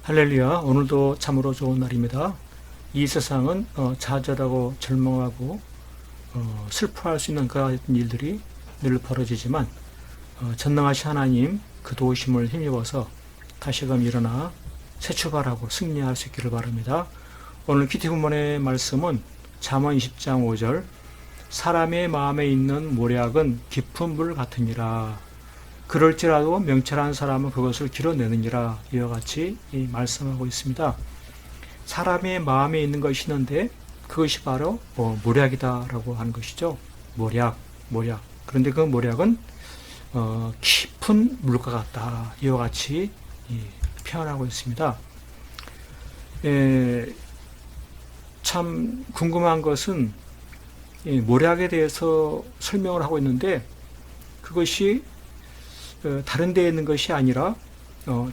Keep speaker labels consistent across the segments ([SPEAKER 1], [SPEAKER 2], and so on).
[SPEAKER 1] 할렐루야. 오늘도 참으로 좋은 날입니다. 이 세상은 좌절하고 절망하고 슬퍼할 수 있는 그런 일들이 늘 벌어지지만 전능하신 하나님 그 도우심을 힘입어서 다시금 일어나 새 출발하고 승리할 수 있기를 바랍니다. 오늘 큐티 본문의 말씀은 잠언 20장 5절 사람의 마음에 있는 모략은 깊은 물 같으니라. 그럴지라도 명철한 사람은 그것을 길어내느니라. 이와 같이 말씀하고 있습니다. 사람의 마음에 있는 것이 있는데 그것이 바로 모략이다라고 하는 것이죠. 모략. 그런데 그 모략은 깊은 물과 같다. 이와 같이 표현하고 있습니다. 참 궁금한 것은 모략에 대해서 설명을 하고 있는데 그것이 다른 데에 있는 것이 아니라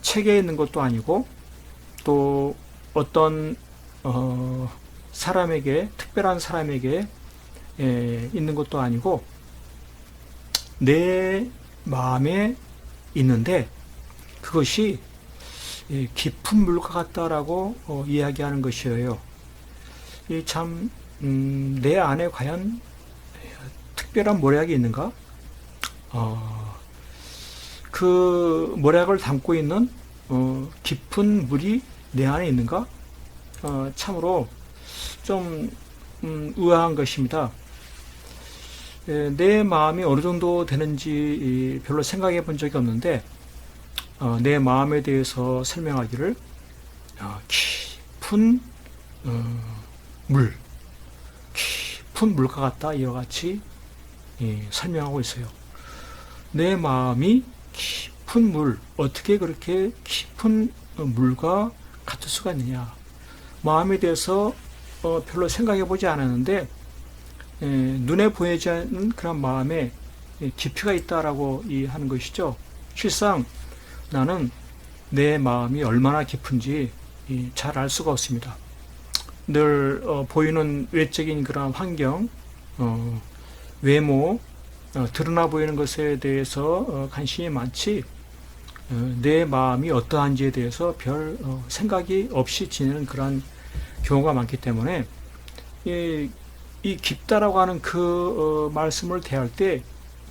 [SPEAKER 1] 책에 있는 것도 아니고 또 어떤 사람에게 특별한 사람에게 있는 것도 아니고 내 마음에 있는데 그것이 깊은 물과 같다라고 이야기하는 것이에요. 참 내 안에 과연 특별한 모략이 있는가? 그 모략을 담고 있는 깊은 물이 내 안에 있는가? 참으로 좀 의아한 것입니다. 내 마음이 어느 정도 되는지 별로 생각해 본 적이 없는데 내 마음에 대해서 설명하기를 깊은 깊은 물과 같다 이와 같이 설명하고 있어요. 내 마음이 깊은 물, 어떻게 그렇게 깊은 물과 같을 수가 있느냐. 마음에 대해서 별로 생각해 보지 않았는데 눈에 보이지 않는 그런 마음에 깊이가 있다라고 하는 것이죠. 실상 나는 내 마음이 얼마나 깊은지 잘 알 수가 없습니다. 늘 보이는 외적인 그런 환경, 외모, 드러나 보이는 것에 대해서 관심이 많지 내 마음이 어떠한지에 대해서 별 생각이 없이 지내는 그런 경우가 많기 때문에 이 깊다라고 하는 그 말씀을 대할 때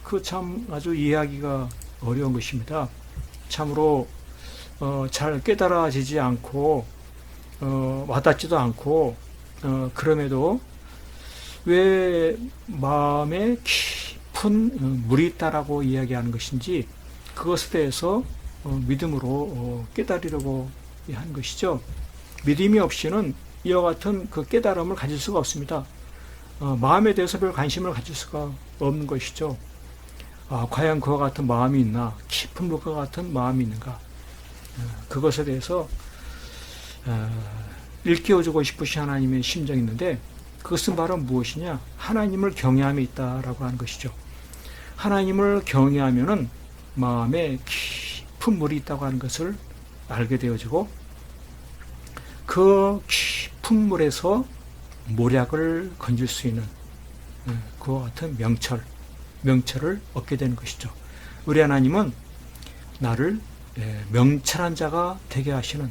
[SPEAKER 1] 그 참 아주 이해하기가 어려운 것입니다. 참으로 잘 깨달아지지 않고 와닿지도 않고 그럼에도 왜 마음에 깊은 물이 있다라고 이야기하는 것인지 그것에 대해서 믿음으로 깨달으려고 하는 것이죠. 믿음이 없이는 이와 같은 그 깨달음을 가질 수가 없습니다. 마음에 대해서 별 관심을 가질 수가 없는 것이죠. 과연 그와 같은 마음이 있나? 깊은 물과 같은 마음이 있는가? 그것에 대해서 일깨워주고 싶으신 하나님의 심정이 있는데 그것은 바로 무엇이냐? 하나님을 경외함이 있다라고 하는 것이죠. 하나님을 경외하면은 마음에 깊은 물이 있다고 하는 것을 알게 되어지고 그 깊은 물에서 모략을 건질 수 있는 그와 같은 명철을 얻게 되는 것이죠. 우리 하나님은 나를 명철한 자가 되게 하시는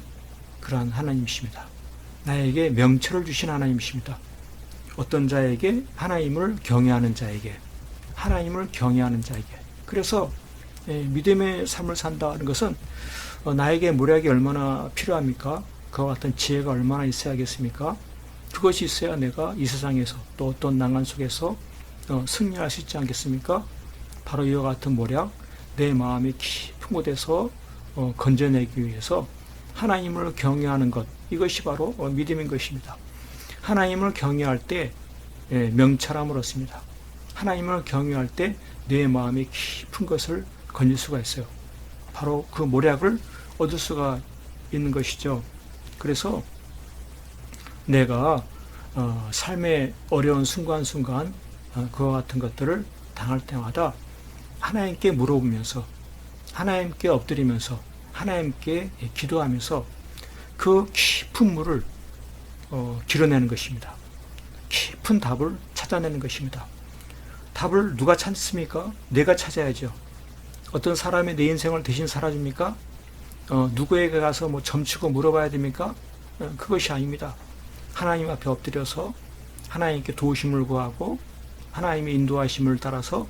[SPEAKER 1] 그러한 하나님이십니다. 나에게 명철을 주신 하나님이십니다. 어떤 자에게? 하나님을 경외하는 자에게. 그래서 믿음의 삶을 산다는 것은 나에게 모략이 얼마나 필요합니까? 그와 같은 지혜가 얼마나 있어야겠습니까? 그것이 있어야 내가 이 세상에서 또 어떤 난관 속에서 승리할 수 있지 않겠습니까? 바로 이와 같은 모략, 내 마음의 깊은 곳에서 건져내기 위해서 하나님을 경외하는 것, 이것이 바로 믿음인 것입니다. 하나님을 경외할 때 명철함을 얻습니다. 하나님을 경외할 때 내 마음의 깊은 것을 건질 수가 있어요. 바로 그 모략을 얻을 수가 있는 것이죠. 그래서 내가 삶의 어려운 순간순간 그와 같은 것들을 당할 때마다 하나님께 물어보면서 하나님께 엎드리면서 하나님께 기도하면서 그 깊은 물을 길어내는 것입니다. 깊은 답을 찾아내는 것입니다. 답을 누가 찾습니까? 내가 찾아야죠. 어떤 사람이 내 인생을 대신 살아줍니까? 누구에게 가서 뭐 점치고 물어봐야 됩니까? 그것이 아닙니다. 하나님 앞에 엎드려서 하나님께 도우심을 구하고 하나님의 인도하심을 따라서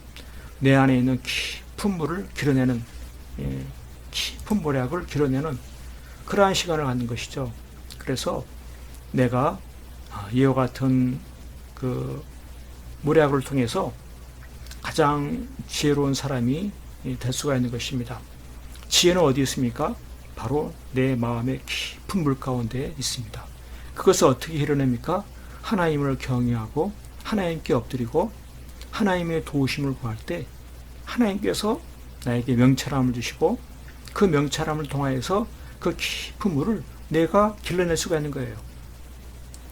[SPEAKER 1] 내 안에 있는 깊은 물을 길어내는, 깊은 모략을 길어내는 그러한 시간을 갖는 것이죠. 그래서 내가 이와 같은 그 모략을 통해서 가장 지혜로운 사람이 될 수가 있는 것입니다. 지혜는 어디 있습니까? 바로 내 마음의 깊은 물 가운데 있습니다. 그것을 어떻게 이뤄냅니까? 하나님을 경외하고 하나님께 엎드리고 하나님의 도우심을 구할 때 하나님께서 나에게 명철함을 주시고 그 명철함을 통하여서 그 깊은 물을 내가 길러낼 수가 있는 거예요.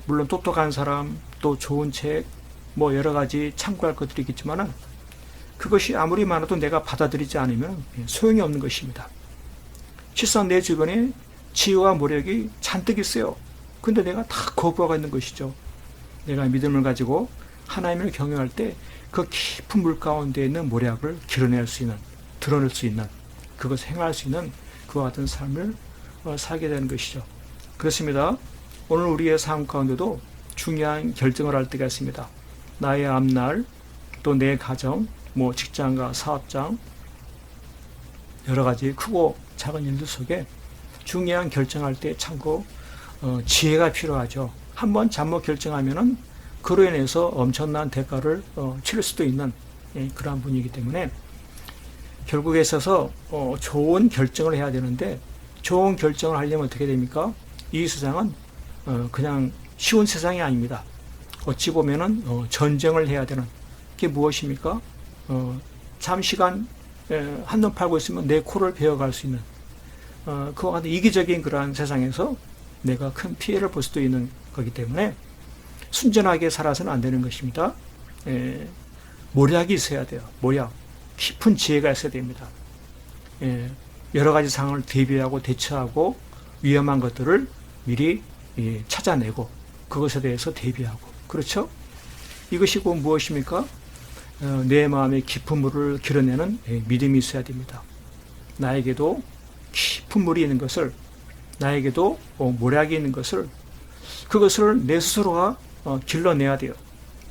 [SPEAKER 1] 물론 똑똑한 사람, 또 좋은 책, 뭐 여러 가지 참고할 것들이 있겠지만은 그것이 아무리 많아도 내가 받아들이지 않으면 소용이 없는 것입니다. 실상 내 주변에 지혜와 모략이 잔뜩 있어요. 근데 내가 다 거부하고 있는 것이죠. 내가 믿음을 가지고 하나님을 경외할 때 그 깊은 물 가운데 있는 모략을 길어낼 수 있는, 드러낼 수 있는, 그것을 행할 수 있는 그와 같은 삶을 살게 되는 것이죠. 그렇습니다. 오늘 우리의 삶 가운데도 중요한 결정을 할 때가 있습니다. 나의 앞날, 또 내 가정, 뭐 직장과 사업장, 여러 가지 크고 작은 일들 속에 중요한 결정할 때 참고 지혜가 필요하죠. 한번 잘못 결정하면은 그로 인해서 엄청난 대가를 치를 수도 있는 그러한 분이기 때문에 결국에 있어서 좋은 결정을 해야 되는데 좋은 결정을 하려면 어떻게 됩니까? 이 세상은 그냥 쉬운 세상이 아닙니다. 어찌 보면은 전쟁을 해야 되는 게 무엇입니까? 잠시간 한눈 팔고 있으면 내 코를 베어갈 수 있는 그와 같은 이기적인 그러한 세상에서 내가 큰 피해를 볼 수도 있는 거기 때문에 순전하게 살아서는 안 되는 것입니다. 모략이 있어야 돼요. 모략. 깊은 지혜가 있어야 됩니다. 여러 가지 상황을 대비하고 대처하고 위험한 것들을 미리 찾아내고 그것에 대해서 대비하고 그렇죠? 이것이 곧 무엇입니까? 내 마음의 깊은 물을 길어내는 믿음이 있어야 됩니다. 나에게도 깊은 물이 있는 것을 나에게도 모략이 있는 것을 그것을 내 스스로가 길러내야 돼요.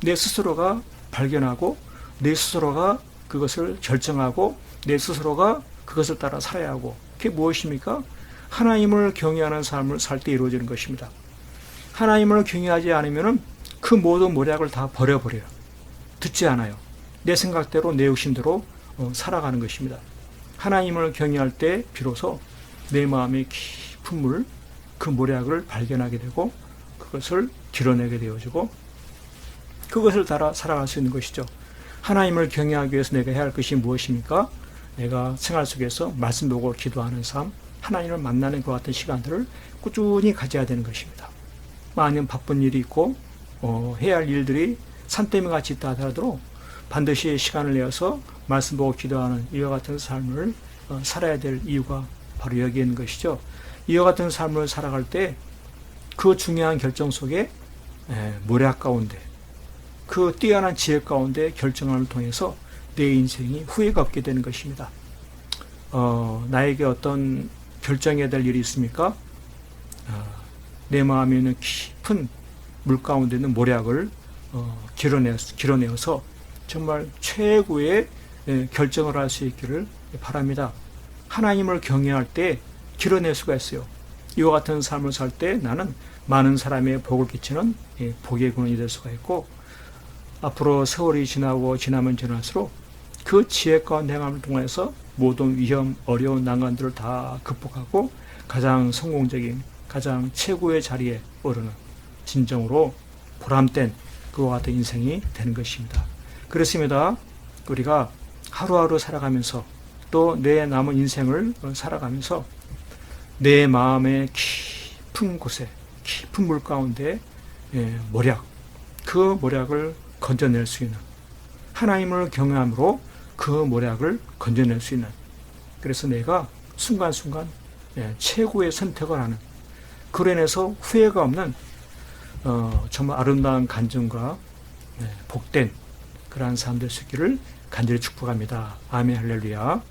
[SPEAKER 1] 내 스스로가 발견하고 내 스스로가 그것을 결정하고 내 스스로가 그것을 따라 살아야 하고 그게 무엇입니까? 하나님을 경외하는 삶을 살 때 이루어지는 것입니다. 하나님을 경외하지 않으면 그 모든 모략을 다 버려버려요. 듣지 않아요. 내 생각대로 내 욕심대로 살아가는 것입니다. 하나님을 경외할 때 비로소 내 마음의 깊은 물, 그 모략을 발견하게 되고 그것을 드러내게 되어지고 그것을 따라 살아갈 수 있는 것이죠. 하나님을 경외하기 위해서 내가 해야 할 것이 무엇입니까? 내가 생활 속에서 말씀 보고 기도하는 삶, 하나님을 만나는 것 같은 시간들을 꾸준히 가져야 되는 것입니다. 많은 바쁜 일이 있고 해야 할 일들이 산더미 같이 있다 하더라도 반드시 시간을 내어서 말씀 보고 기도하는 이와 같은 삶을 살아야 될 이유가 바로 여기에 있는 것이죠. 이와 같은 삶을 살아갈 때 그 중요한 결정 속에 모략 가운데 그 뛰어난 지혜 가운데 결정함을 통해서 내 인생이 후회가 없게 되는 것입니다. 나에게 어떤 결정해야 될 일이 있습니까? 내 마음에 있는 깊은 물 가운데 있는 모략을 길어내어서 정말 최고의 결정을 할 수 있기를 바랍니다. 하나님을 경외할 때 길어낼 수가 있어요. 이와 같은 삶을 살 때 나는 많은 사람의 복을 끼치는 복의 근원이 될 수가 있고 앞으로 세월이 지나고 지나면 지날수록 그 지혜 가운데 행함을 통해서 모든 위험, 어려운 난관들을 다 극복하고 가장 성공적인, 가장 최고의 자리에 오르는 진정으로 보람된 그와 같은 인생이 되는 것입니다. 그렇습니다. 우리가 하루하루 살아가면서 또 내 남은 인생을 살아가면서 내 마음의 깊은 곳에 깊은 물 가운데 모략, 그 모략을 건져낼 수 있는 하나님을 경외함으로 그 모략을 건져낼 수 있는 그래서 내가 순간순간 최고의 선택을 하는 그로 인해서 후회가 없는 정말 아름다운 간증과 복된 그러한 삶 될 수 있기를 간절히 축복합니다. 아멘 할렐루야.